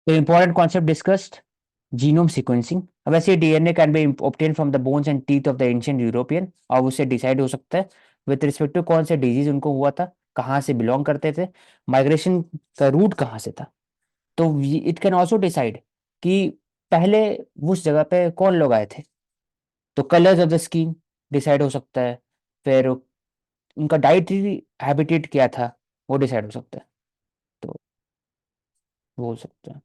तो important concept discussed, genome sequencing. अब वैसे DNA can be obtain from the bones and teeth of the ancient European, और उससे decide हो सकता है विथ रिस्पेक्ट टू कौन से डिजीज उनको हुआ था, कहाँ से बिलोंग करते थे, माइग्रेशन का रूट कहाँ से था। तो इट कैन ऑल्सो डिसाइड कि पहले उस जगह पे कौन लोग आए थे। तो colours of the skin decide हो सकता है, फिर उनका डाइटरी हैबिटेट क्या था वो डिसाइड हो सकता है। तो वो हो सकता है।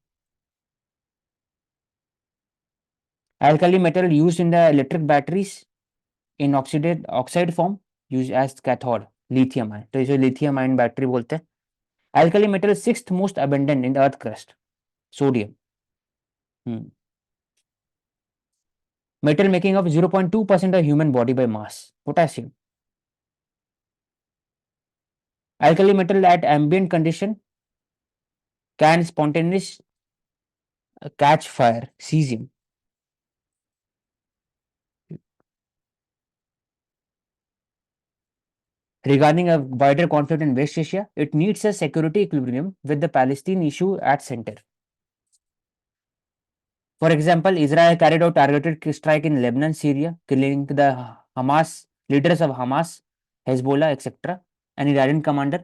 Alkali metal used in the electric batteries in oxide form used as cathode, lithium ion। तो इसे lithium ion बैटरी बोलते हैं। Alkali metal is sixth most abundant in the earth crust, sodium। Metal making up 0.2% of human body by mass, potassium। Alkali metal at ambient condition can spontaneously catch fire, cesium। Regarding a wider conflict in West Asia, it needs a security equilibrium with the Palestine issue at center। For example, Israel carried out targeted strike in Lebanon, Syria, killing the Hamas leaders of Hamas, Hezbollah, etc. An Iranian commander.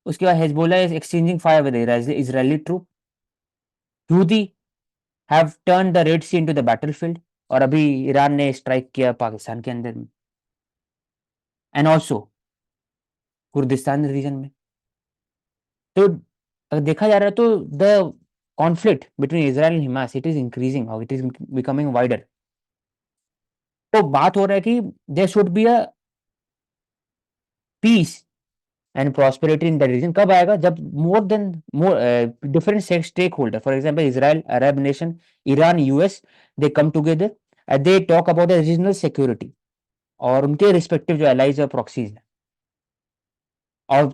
उसके बाद Hezbollah is exchanging fire with the Israeli troop. Houthi have turned the Red Sea into the battlefield. और अभी Iran ने strike किया पाकिस्तान के अंदर में, and also Kurdistan reason में। तो अगर देखा जा रहा है तो the conflict between Israel and Hamas it is increasing और इट इज बिकमिंग वाइडर। तो बात हो रहा है कि there should be a peace and prosperity in that region. कब आएगा? जब more different stakeholder, for example Israel, Arab nation, Iran, US, they come together and they talk about the regional security और उनके respective जो allies और proxies हैं, और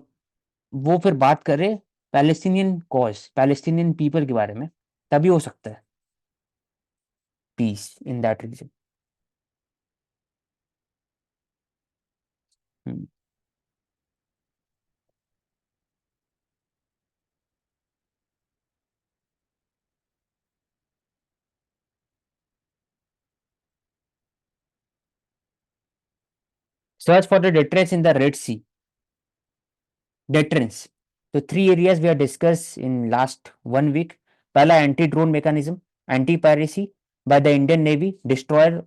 वो फिर बात करें पैलेस्टीनियन कॉज, पैलेस्टीनियन पीपल के बारे में, तभी हो सकता है peace in that region. Search for the deterrence in the Red Sea, deterrence। तो three areas we are discuss in last 1 week. पहला anti drone mechanism, anti piracy by the Indian navy, destroyer,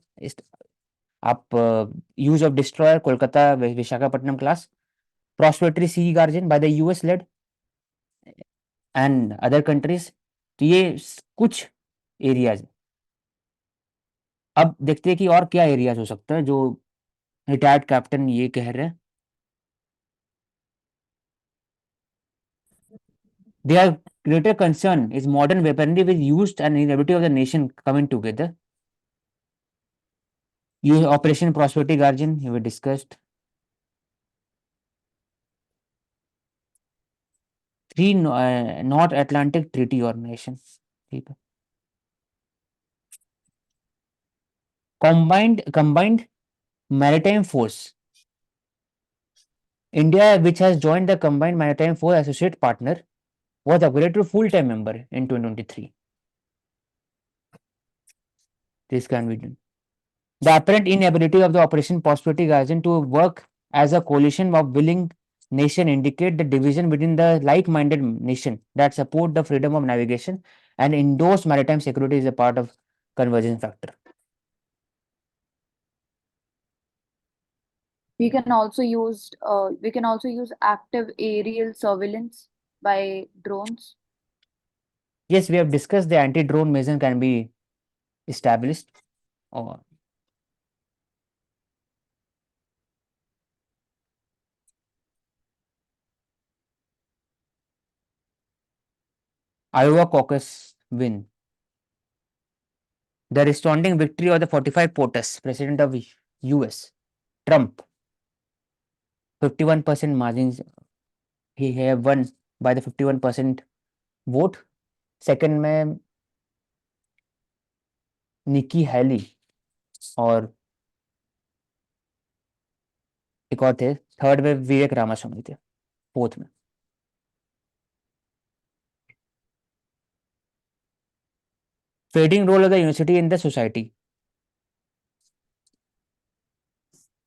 आप use of destroyer Kolkata Visakhapatnam class, prosperity sea guardian by the US led and other countries. तो ये कुछ areas. अब देखते हैं कि और क्या एरियाज हो सकता है जो रिटायर्ड कैप्टन ये कह रहे हैं। Their greater concern is modern weaponry with used and inability of the nation coming together. Use Operation Prosperity Guardian, we discussed. Three North Atlantic Treaty Organization. Combined Maritime Force. India, which has joined the Combined Maritime Force Associate Partner, was upgraded to full-time member in 2023. This can be done. The apparent inability of the Operation Prosperity Guardian to work as a coalition of willing nation indicate the division within the like-minded nation that support the freedom of navigation and endorse maritime security is a part of convergence factor. We can also use active aerial surveillance by drones. Yes, we have discussed the anti-drone measure can be established. Or Iowa caucus win. The resounding victory of the 45 POTUS, President of US, Trump, 51% margins. He have won by the 51% vote. Second में निकी heli और एक और थे, third में विवेक रामास्वामी थे, fourth में। Fading role of the university in the society.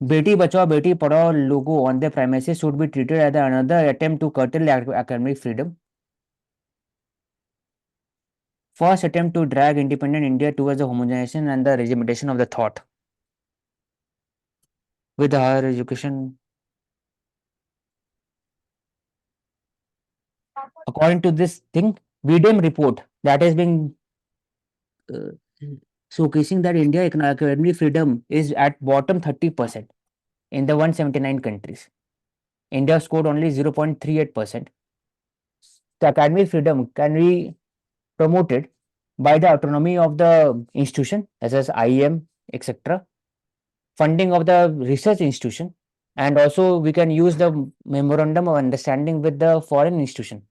Beti Bachao, Beti Padhao logo on the premises should be treated as another attempt to curtail academic freedom. First attempt to drag independent India towards the homogenization and the regimentation of the thought. With higher education, according to this thing, VDM report that has been uh, showcasing that India academic freedom is at bottom 30% in the 179 countries. India scored only 0.38%. The academic freedom can be promoted by the autonomy of the institution, such as IEM, etc., funding of the research institution, and also we can use the memorandum of understanding with the foreign institution.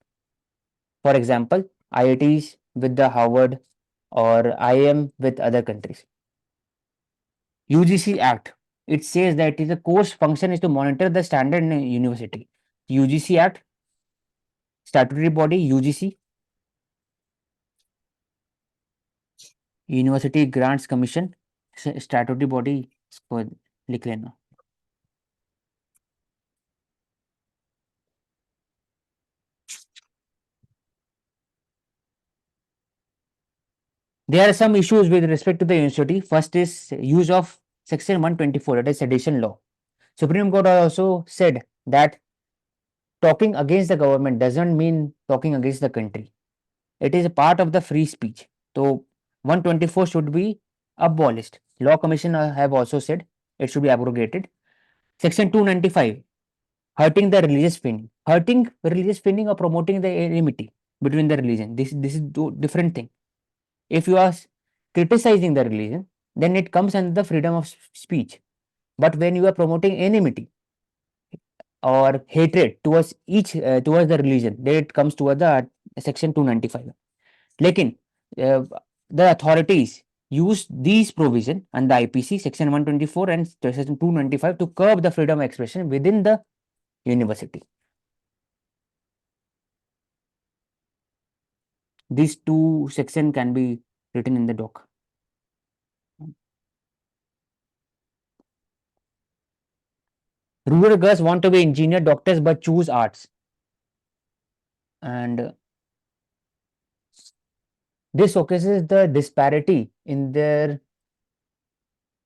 For example, IITs with the Harvard or IIM with other countries. UGC Act. It says that the course function is to monitor the standard in a university. UGC Act, statutory body UGC, University Grants Commission, statutory body इसको लिख लेना. There are some issues with respect to the university. First is use of Section 124, that is sedition law. Supreme Court also said that talking against the government doesn't mean talking against the country. It is a part of the free speech. So 124 should be abolished. Law Commission have also said it should be abrogated. Section 295, hurting the religious feeling. Hurting religious feeling or promoting the enmity between the religion. This is different thing. If you are criticizing the religion, then it comes under the freedom of speech. But when you are promoting enmity or hatred towards towards the religion, then it comes towards the section 295. Lekin the authorities use these provision and the IPC section 124 and section 295 to curb the freedom of expression within the university. These two sections can be written in the doc. Rural girls want to be engineer, doctors, but choose arts. And this showcases the disparity in their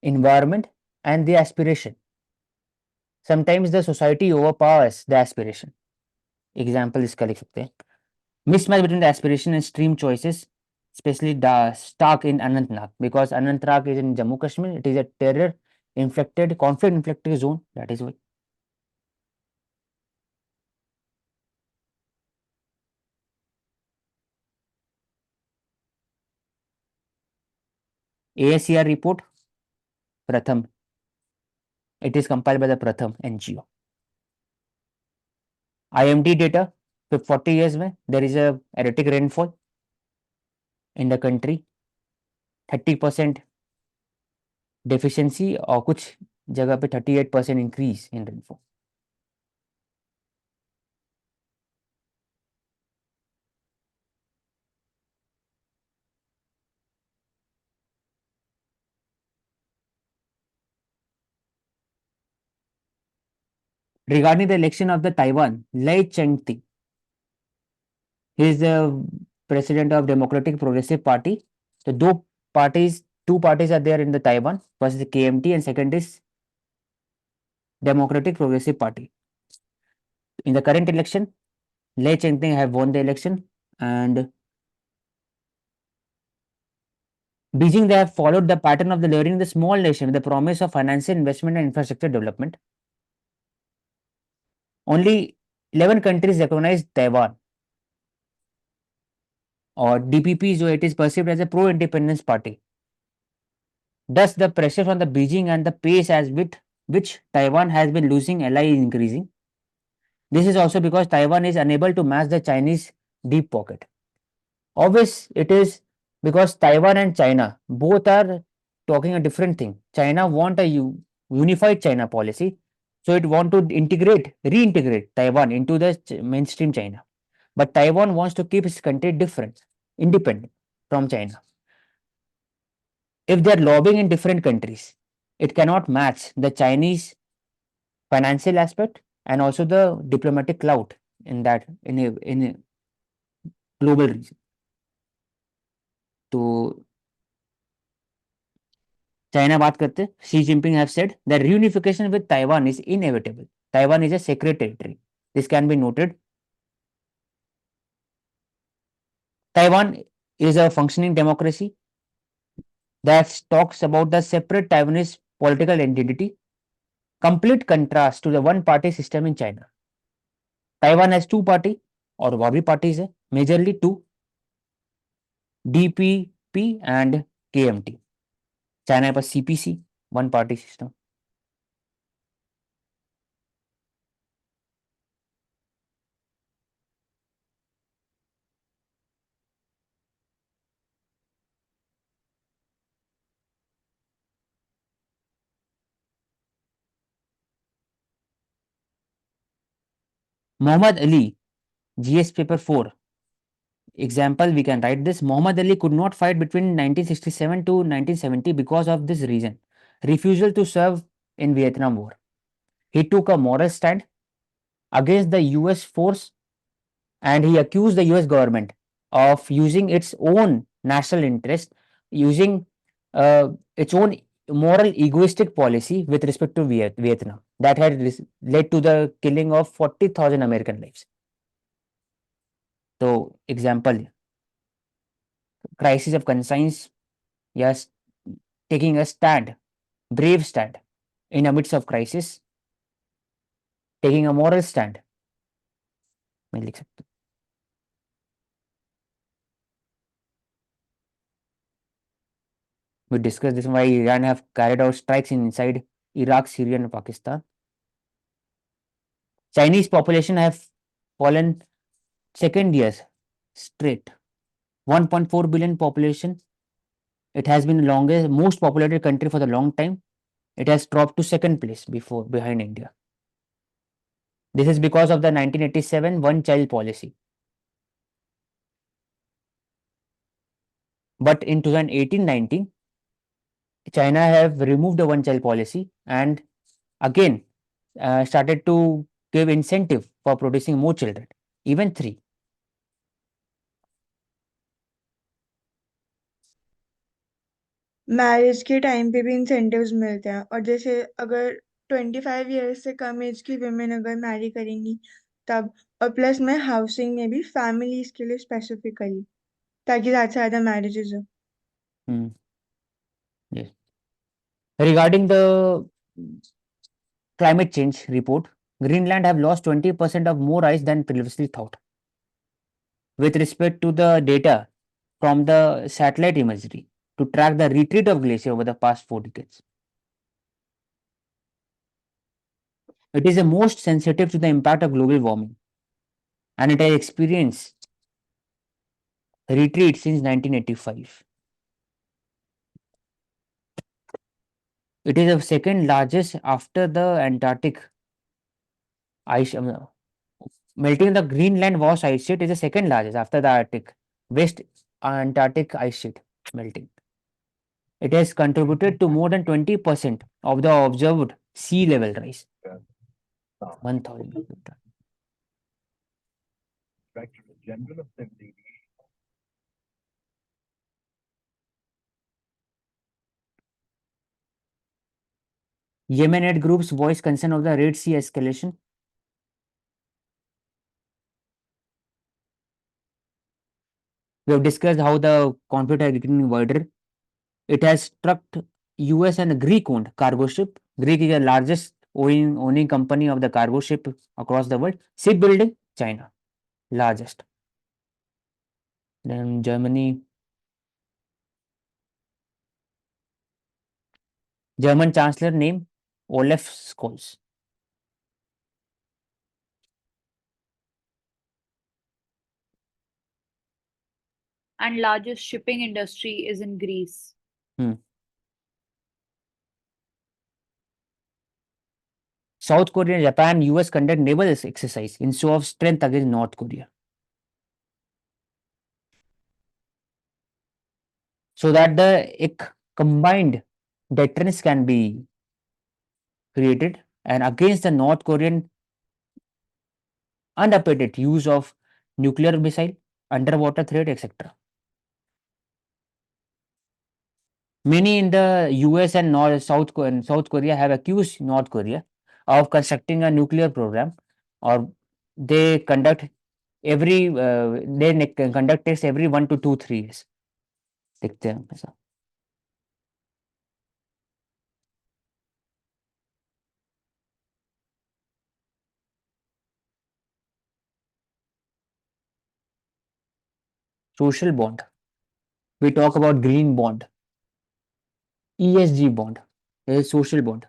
environment and the aspiration. Sometimes the society overpowers the aspiration. Example इसका लिख सकते हैं. Mismatch between the aspiration and stream choices, especially stark in Anantnag, because Anantnag is in Jammu Kashmir. It is a terror inflected, conflict inflected zone. That is why. ASCR report, Pratham. It is compiled by the Pratham NGO. IMD data, 40 years में there is a erratic rainfall in the country, 30% deficiency और कुछ जगह पे 38% increase in rainfall. Regarding the election of the Taiwan, Lai Cheng-te, he is the president of Democratic Progressive Party. So two parties are there in the Taiwan. First is the KMT and second is Democratic Progressive Party. In the current election, Lai Cheng-te have won the election, and Beijing, they have followed the pattern of the luring the small nation with the promise of financial investment and infrastructure development. Only 11 countries recognize Taiwan, or DPP, so it is perceived as a pro-independence party. Thus, the pressure from the Beijing and the pace as with which Taiwan has been losing ally is increasing. This is also because Taiwan is unable to match the Chinese deep pocket. Obvious, it is because Taiwan and China both are talking a different thing. China want a unified China policy, so it want to reintegrate Taiwan into the mainstream China. But Taiwan wants to keep its country different, independent from China. if they are lobbying in different countries, it cannot match the Chinese financial aspect and also the diplomatic clout in that in a global region. तो China बात करते, Xi Jinping have said that reunification with Taiwan is inevitable. Taiwan is a sacred territory. This can be noted. Taiwan is a functioning democracy that talks about the separate Taiwanese political identity, complete contrast to the one party system in China. Taiwan has two party और और भी parties है, majorly two, DPP and KMT. China has CPC, one party system. Muhammad Ali, GS paper 4. Example, we can write this. Muhammad Ali could not fight between 1967 to 1970 because of this reason. Refusal to serve in Vietnam War. He took a moral stand against the US force and he accused the US government of using its own national interest, using its own moral egoistic policy with respect to Vietnam that had led to the killing of 40,000 American lives. So, example, crisis of conscience, yes, taking a stand, brave stand in amidst of crisis, taking a moral stand. मैं लिख सकता हूँ. We discussed this why Iran have carried out strikes inside Iraq, Syria, and Pakistan. Chinese population have fallen second years straight. 1.4 billion population. It has been the longest, most populated country for the long time. It has dropped to second place behind India. This is because of the 1987 one child policy. But in 2018-19, China have removed the one child policy and again started to give incentive for producing more children, even three. Marriage के time पे भी incentives मिलते हैं, और जैसे अगर 25 years से कम as की विमेन अगर मैरी करेंगी तब, और प्लस में हाउसिंग में भी फैमिलीज के लिए स्पेसिफिकली, ताकि ज़्यादा से ज़्यादा मैरिजेस हो. Hmm. Yes. Regarding the climate change report, Greenland have lost 20% of more ice than previously thought. With respect to the data from the satellite imagery to track the retreat of glacier over the past 4 decades. It is the most sensitive to the impact of global warming and it has experienced retreat since 1985. It is the second largest after the Antarctic ice. Melting the Greenland was ice sheet is the second largest after the Arctic. West Antarctic ice sheet melting. It has contributed to more than 20% of the observed sea level rise. 1,000. Yemenite groups voice concern of the Red Sea escalation. We have discussed how the conflict has getting wider. It has struck US and Greek owned cargo ship. Greek is the largest owning company of the cargo ship across the world. Shipbuilding, China, largest. Then Germany. German Chancellor name Olaf Scholz. And largest shipping industry is in Greece. South Korea, Japan, US conduct naval exercise in show of strength against North Korea. So that the Combined deterrence can be created and against the North Korean unabated use of nuclear missile, underwater threat, etc. Many in the US and South Korea have accused North Korea of constructing a nuclear program, or they conduct conduct tests every 1 to 3 years. देखते हैं ऐसा. Social bond. We talk about green bond, ESG bond. There is social bond.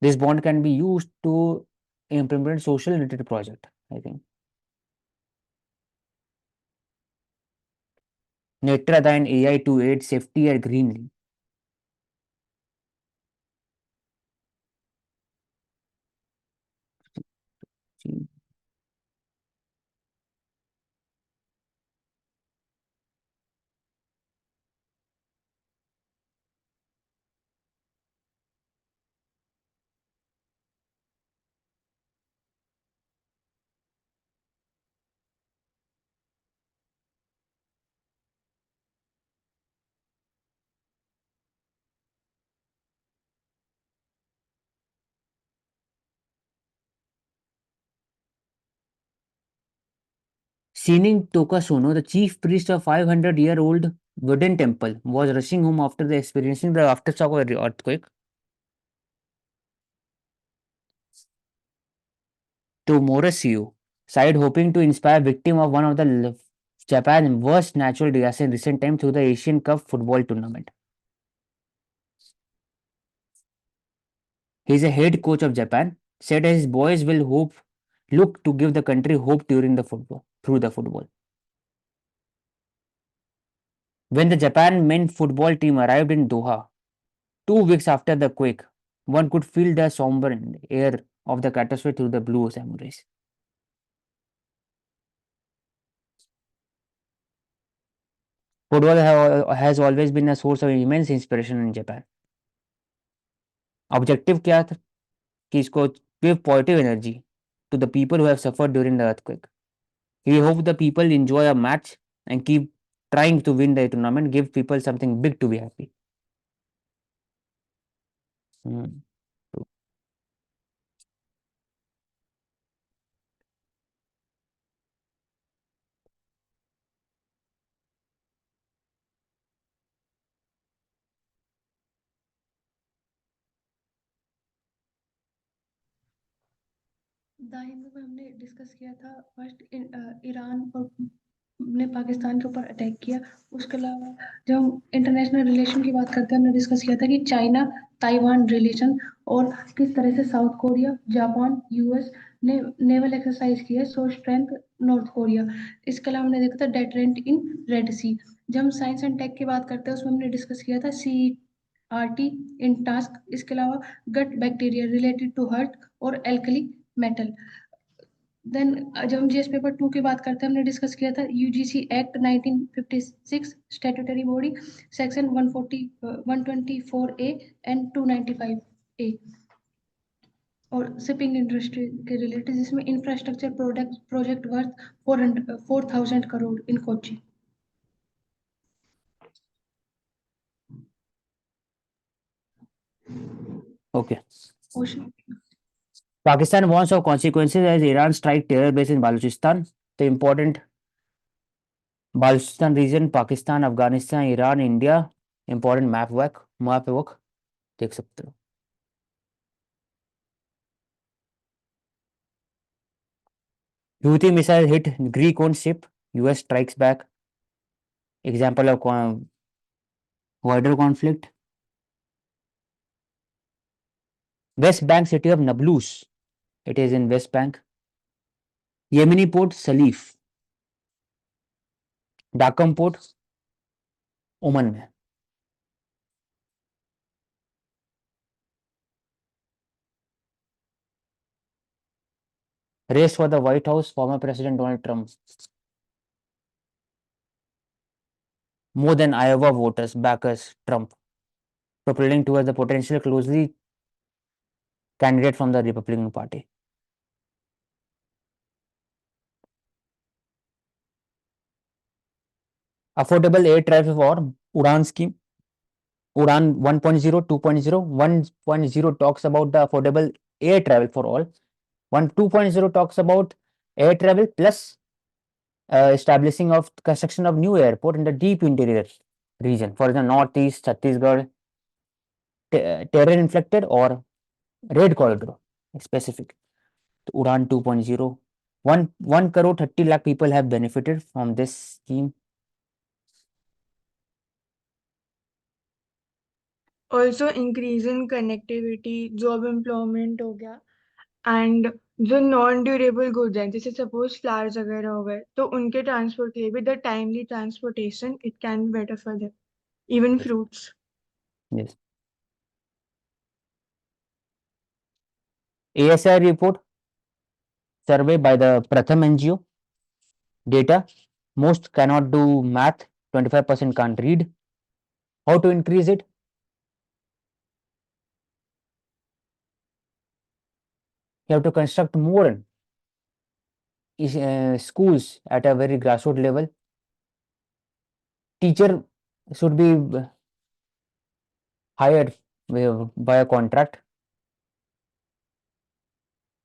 This bond can be used to implement social related project, I think. Netra and AI to aid safety and greenly. Seeing Tokasono, the chief priest of 500-year-old wooden temple, was rushing home after experiencing the aftershock of the earthquake. To Morosio side, hoping to inspire victim of one of the Japan's worst natural disasters in recent times through the Asian Cup football tournament. He is a head coach of Japan. Said his boys will look to give the country hope during the football through the football. When the Japan men football team arrived in Doha 2 weeks after the quake, one could feel the somber air of the catastrophe through the blue samurais. Football has always been a source of immense inspiration in Japan. Objective क्या था कि इसको give positive energy to the people who have suffered during the earthquake. He hoped the people enjoy a match and keep trying to win the tournament, give people something big to be happy. Hmm. The Hindu में हमने discuss किया था first Iran और ने पाकिस्तान के ऊपर attack किया। उसके अलावा जब हम इंटरनेशनल रिलेशन की बात करते हैं, हमने डिस्कस किया था कि चाइना ताइवान रिलेशन और किस तरह से साउथ कोरिया, जापान, यूएस ने नेवल एक्सरसाइज की है सो स्ट्रेंथ नॉर्थ कोरिया। इसके अलावा हमने देखा था डेटरेंट इन रेड सी। जब हम साइंस एंड टेक की बात करते हैं, उसमें हमने डिस्कस किया था CRT इन टास्क। इसके अलावा gut bacteria related to heart और एल्कली मेटल। देन जब हम जीएस पेपर 2 की बात करते हैं, हमने डिस्कस किया था UGC act 1956 statutory body section 124A and 295A और शिपिंग इंडस्ट्री के रिलेटेड, जिसमें infrastructure project worth 4,000 crore in Kochi. Okay. Ocean. Pakistan warns of consequences as Iran strike terror base in Balochistan. The important Balochistan region, Pakistan, Afghanistan, Iran, India. Important map work देख सकते हो. Houthi missile hit Greek-owned ship. US strikes back. Example of wider conflict. West Bank city of Nablus. It is in West Bank. Yemeni port Salif. Dhaka port Oman में. Race for the White House, former President Donald Trump. more than Iowa voters backers Trump, propelling towards the potential closely candidate from the Republican Party. Affordable air travel for Udan scheme. Udan 1.0, 2.0. 1.0 talks about the affordable air travel for all. 2.0 talks about air travel plus establishing of construction of new airport in the deep interior region, for the northeast, Chhattisgarh, terrain inflected or red corridor specific. Udan 2.0. 1 crore 30 lakh people have benefited from this scheme. Also increase in connectivity, job employment हो गया, and जो non durable goods हैं जैसे suppose flowers वगैरह हो गए तो उनके ट्रांसपोर्ट के लिए भी the timely transportation it can be better for them, even Yes. Fruits. Yes. ASI report survey by the Pratham NGO data. Most cannot do math, 25% can't read. How to increase it? You have to construct more schools at a very grassroots level. Teacher should be hired by a contract.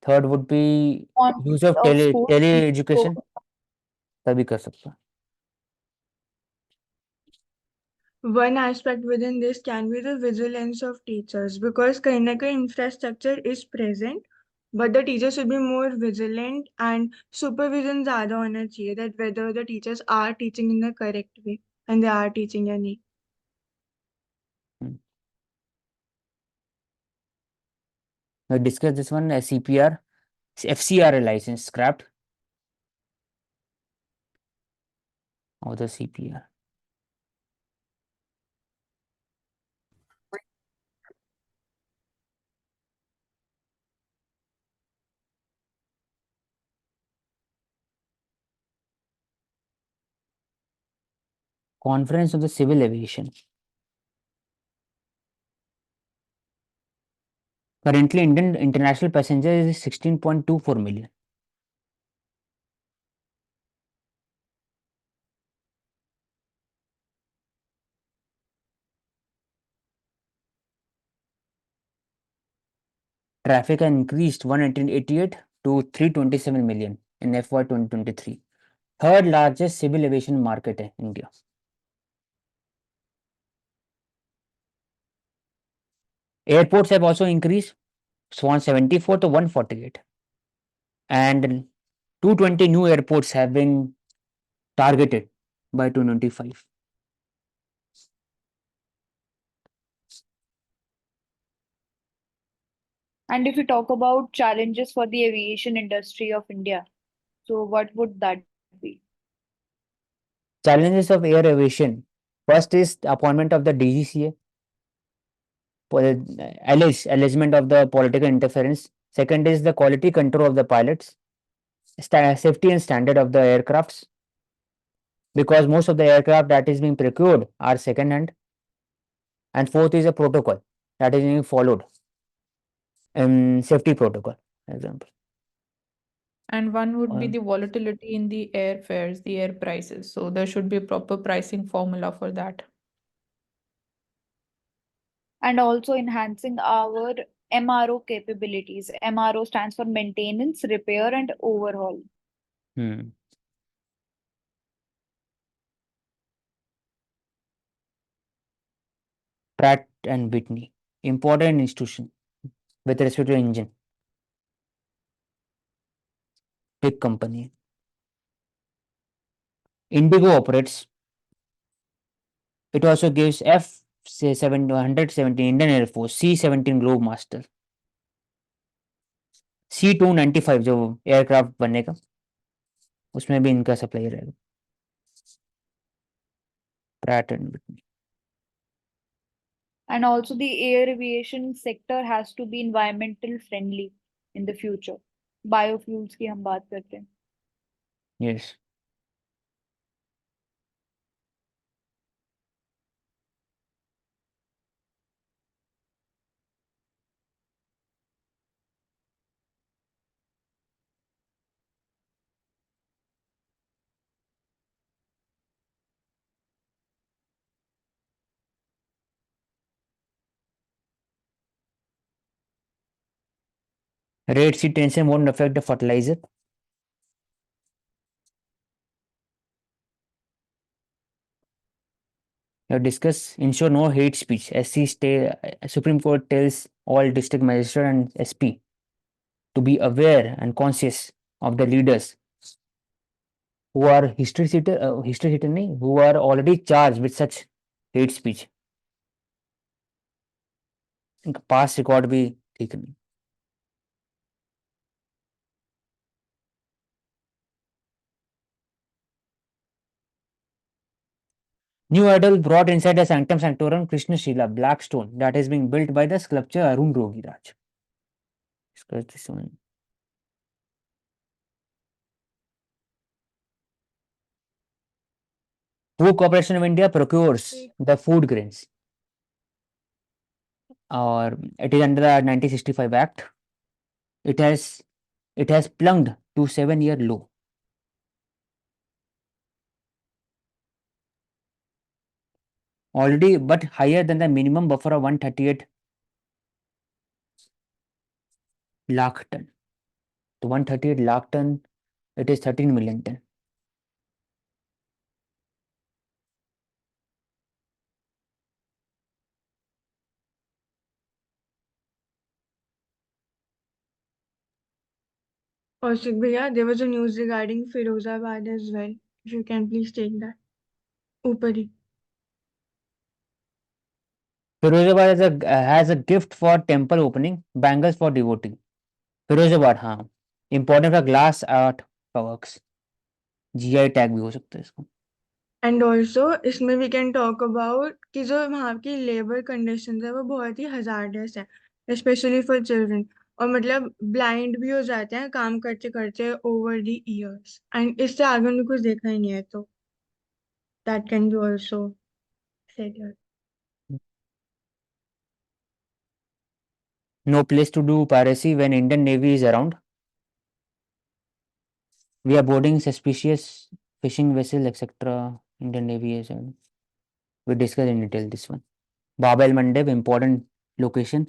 Third would be use of of school. tele education. तभी कर सकता. One aspect within this can be the vigilance of teachers, because kahin na kahin infrastructure is present, but the teachers should be more vigilant and supervision ज़्यादा होना चाहिए, that whether the teachers are teaching in the correct way and they are teaching या नहीं. We discuss this one. CPR, FCRA license scrapped. Or the CPR. Conference of the Civil Aviation. Currently, Indian international passengers is 16.24 million. Traffic increased 188 to 327 million in FY 2023. Third largest civil aviation market in India. Airports have also increased from 174 to 148. And 220 new airports have been targeted by 2025. And if we talk about challenges for the aviation industry of India, so what would that be? Challenges of air aviation. First is the appointment of the DGCA, allegement of the political interference. Second is the quality control of the pilots, safety and standard of the aircrafts, because most of the aircraft that is being procured are second hand. And fourth is a protocol that is being followed, safety protocol, example. And one would be Um, the volatility in the airfares, the air prices. So there should be a proper pricing formula for that. And also enhancing our MRO capabilities. MRO stands for maintenance, repair, and overhaul. hmm. Pratt and Whitney, important institution with respect to engine, big company. Indigo operates. It also gives F-717 Indian Air Force, C-17 Globemaster, C-295 जो aircraft बनेगा उसमें भी इनका supply रहेगा. Pratt and Whitney. And also the air aviation sector has to be environmental friendly in the future. Biofuels की हम बात करते हैं. Yes. Red Sea tension won't affect the fertilizer. Discuss ensure no hate speech. Supreme Court tells all district magistrate and SP to be aware and conscious of the leaders who are who are already charged with such hate speech. इनका past record भी ठीक नहीं. New idol brought inside the sanctum sanctorum Krishna Shila, black stone that is being built by the sculptor Arun Rogiraj. Discuss this one. Food Corporation of India procures the food grains, or it is under the 1965 Act. It has plunked to 7-year low. Already, but higher than the minimum buffer of 138 lakh ton. So 138 lakh ton, it is 13 million ton. Kaushik Bhaiya, there was a news regarding Firozabad as well. If you can please take that. Upari. Firozabad has a gift for temple opening, bangles for devotee. Firozabad, हाँ, important for glass art works. GI tag भी हो सकता है इसको. And also इसमें we can talk about कि जो वहाँ की लेबर कंडीशंस है वो बहुत ही हजार्डस है स्पेशली फॉर चिल्ड्रन और मतलब ब्लाइंड भी हो जाते हैं काम करते करते ओवर द ईयर्स एंड इससे आगे उन्हें कुछ देखा ही नहीं है तो that can be also said here. No place to do piracy when Indian Navy is around. We are boarding suspicious fishing vessel, etc. Indian Navy is. We discuss in detail this one. Bab el Mandeb, important location.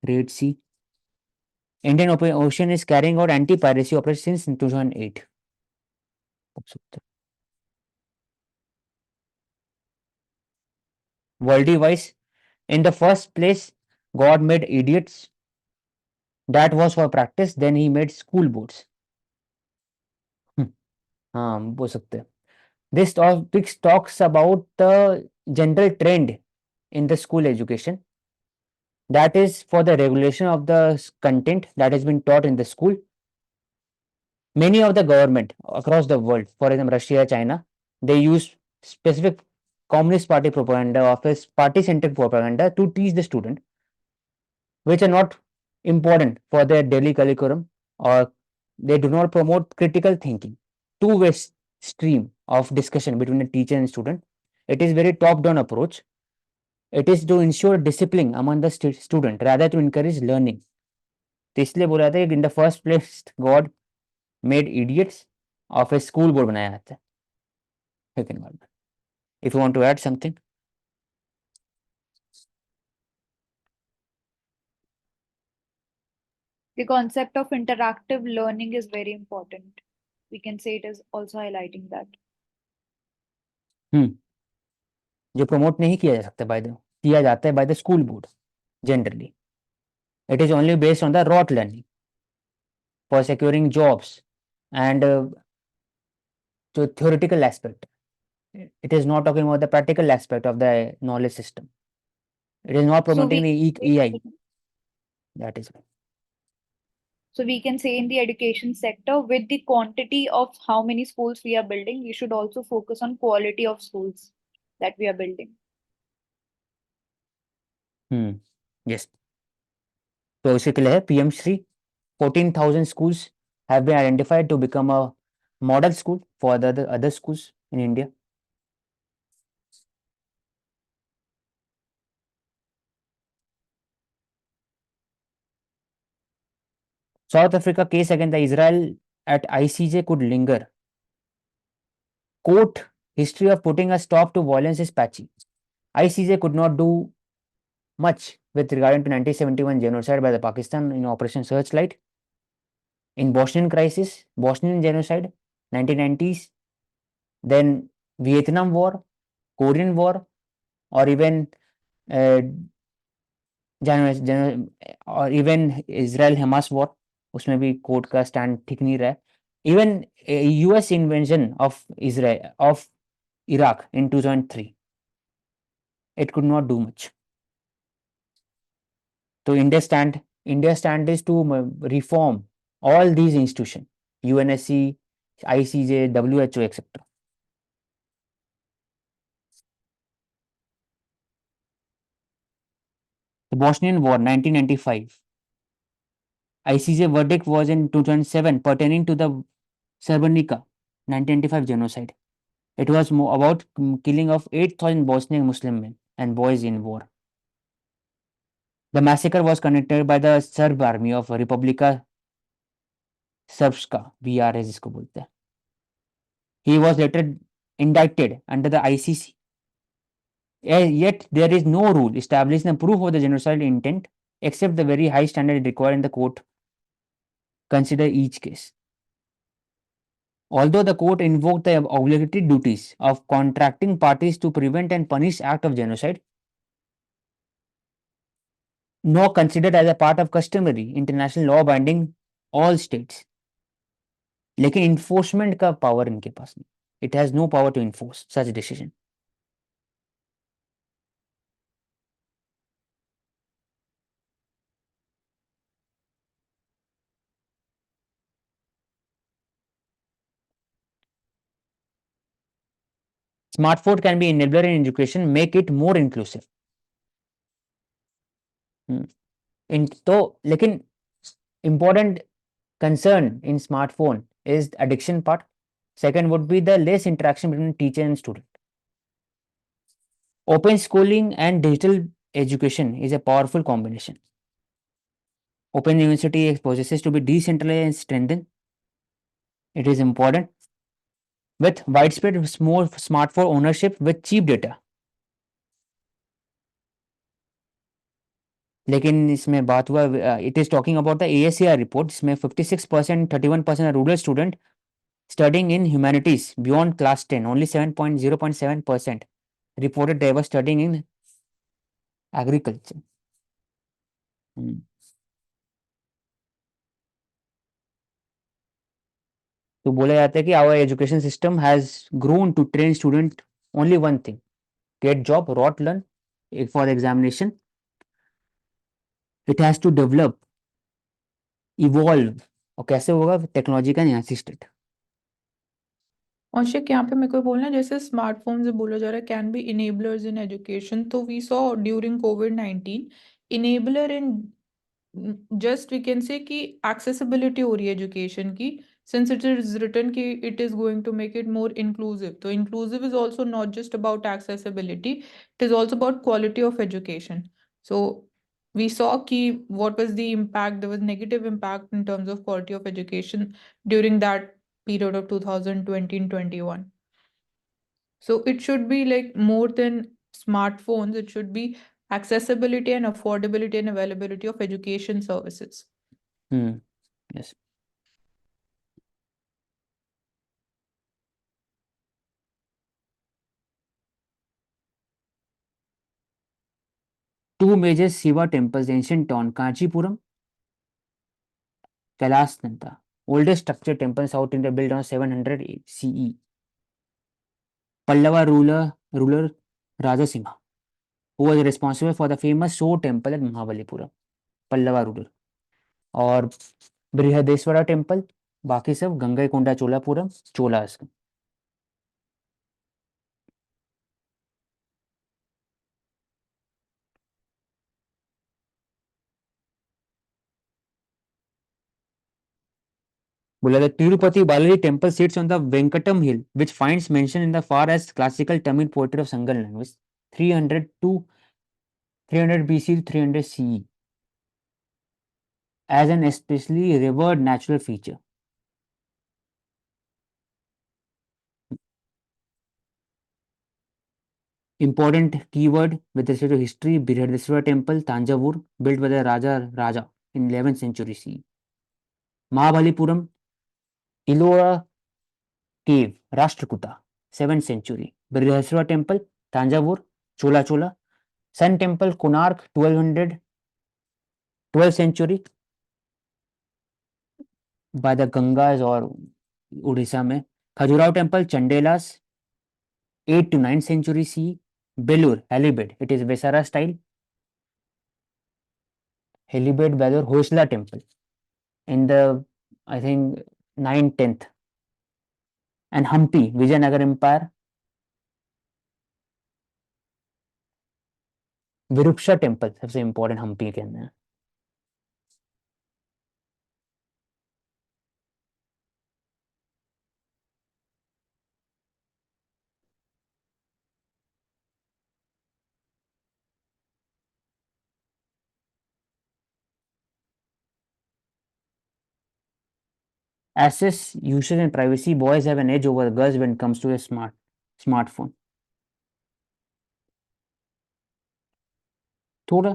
Red Sea. Indian Ocean is carrying out anti-piracy operations since 2008. Worldly wise, in the first place, God made idiots. That was for practice. Then he made school boards. हाँ बोल सकते हैं. This topic talks about the general trend in the school education. That is for the regulation of the content that has been taught in the school. Many of the government across the world, for example, Russia, China, they use specific Communist Party propaganda or party-centric propaganda to teach the student, which are not important for their daily curriculum, or they do not promote critical thinking. Two-way stream of discussion between the teacher and student. It is very top-down approach. It is to ensure discipline among the student rather to encourage learning. तो इसलिए बोला था कि in the first place God made idiots of a school board बनाया जाता है. Second one. If you want to add something. The concept of interactive learning is very important. We can say it is also highlighting that. जो promote नहीं किया जा सकता किया जाता है by the school board generally. It is only based on the rote learning for securing jobs and the theoretical aspect. It is not talking about the practical aspect of the knowledge system. It is not promoting the EI. That is. So we can say in the education sector, with the quantity of how many schools we are building, we should also focus on quality of schools that we are building. Yes. तो इसके लिए है PM Shri 14,000 schools have been identified to become a model school for the other schools in India. South Africa case against the Israel at ICJ could linger. Court history of putting a stop to violence is patchy. ICJ could not do much with regard to 1971 genocide by the Pakistan in Operation Searchlight, in Bosnian crisis, Bosnian genocide, 1990s, then Vietnam War, Korean War, or even uh, और even Israel Hamas war, उसमें भी court का stand ठीक नहीं रहा है. Even US invention of Israel of Iraq in 2003, it could not do much. So India stand is to reform all these institutions, UNSC, ICJ, WHO, etc. The Bosnian War, 1995. ICJ verdict was in 2007 pertaining to the Srebrenica 1995 genocide. It was about killing of 8,000 Bosnian Muslim men and boys in war. The massacre was conducted by the Serb army of Republika Srpska, VRS जिसको बोलते हैं. He was later indicted under the ICC. Yet there is no rule establishing the proof of the genocidal intent except the very high standard required in the court consider each case. Although the court invoked the obligatory duties of contracting parties to prevent and punish act of genocide, no considered as a part of customary international law binding all states. लेकिन enforcement का power इनके पास नहीं. It has no power to enforce such decision. Smartphone can be enabler in education, make it more inclusive. तो लेकिन important concern in smartphone is addiction part. Second would be the less interaction between teacher and student. Open schooling and digital education is a powerful combination. Open university exposes us to be decentralized and strengthened. It is important with widespread smartphone ownership with cheap data. लेकिन इसमें बात हुआ, it is talking about the ASCR report, जिसमें 56%, 31% rural student studying in humanities beyond class 10, only 0.7% reported they were studying in agriculture. तो बोला जाता है कि our education system has grown to train student only one thing, get job, rot learn for examination. It has to develop, evolve. और कैसे होगा? Technology का नहीं असिस्टेड. औशिक, यहाँ पे मेरे को बोलना है, जैसे स्मार्टफोन से बोला जा रहा है can be enablers in education, तो वी सॉ ड्यूरिंग कोविड-19 enabler in just we can say कि एक्सेसिबिलिटी हो रही है एजुकेशन की, since it is written कि it is going to make it more inclusive. So inclusive is also not just about accessibility, it is also about quality of education. So we saw कि what was the impact, there was negative impact in terms of quality of education during that period of 2020 and 21. So it should be like more than smartphones, it should be accessibility and affordability and availability of education services. Yes. Two major Shiva temples, ancient town Kanchipuram, Kailash Nanta, oldest structured temple in South India, built on 700 CE. Pallava ruler Rajasimha, who was responsible for the famous Shore temple at Mahabalipuram. Pallava ruler. और Brihadeeswara temple, बाकी सब गंगईकोंडा चोलापुरम, चोलास. बोला the Tirupati Balaji temple sits on the Venkatam hill, which finds mention in the far as classical Tamil poetry of Sangal language, 300 BC to 300 CE, as an especially revered natural feature. Important keyword with respect to history: Brihadeeswara Temple, Tanjavur, built by the Raja in 11th century CE. Mahabalipuram, Ellora Cave, Rashtrakuta, 7th century. Brihadeeswara Temple, Tanjavur, Chola. Sun Temple, Konark, 12th century by the Gangas or Odisha में. Khajuraho Temple, Chandelas, 8th to 9th century CE. Belur, Helibed, it is Vesara style. Helibed Belur, Hosla Temple in the, I think, 9th, 10th. And Hampi, Vijayanagar Empire. Virupaksha temple सबसे important Hampi के अंदर. Access, usage and privacy. Boys have an edge over girls when it comes to a smartphone. थोड़ा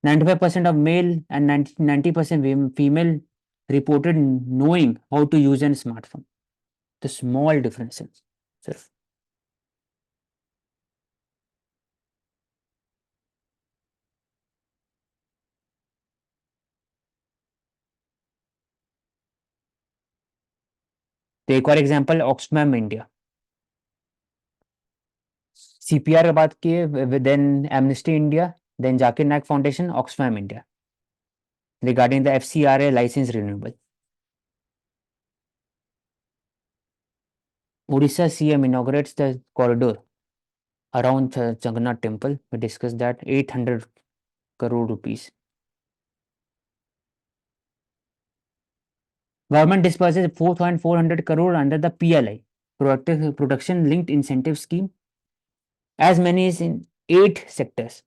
95% of male and 90% female reported knowing how to use a smartphone. The small differences. सिर्फ. तो एक और example Oxfam India. CPR की बात की, then Amnesty India, then Zakir Naik foundation, Oxfam India regarding the FCRA license renewal. Odisha CM inaugurates the corridor around Jagannath temple. We discussed that. 800 crore rupees. Government disperses 4,400 crore under the PLI, Production Linked Incentive Scheme, as many as in 8 sectors: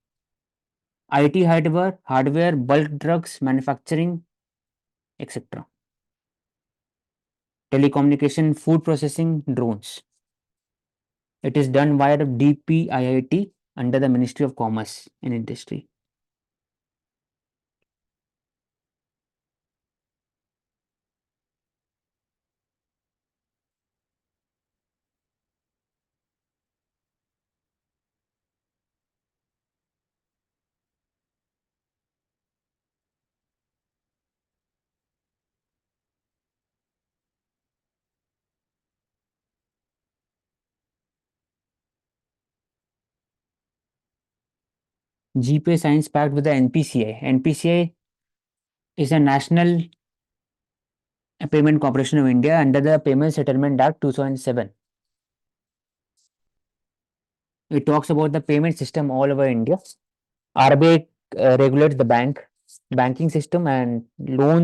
IT hardware, bulk drugs, manufacturing, etc. Telecommunication, food processing, drones. It is done via the DPIIT under the Ministry of Commerce and Industry. GPA Science packed with the NPCI. NPCI is a National Payment Corporation of India under the Payment Settlement Act 2007. It talks about the payment system all over India. RBI regulates the banking system and loans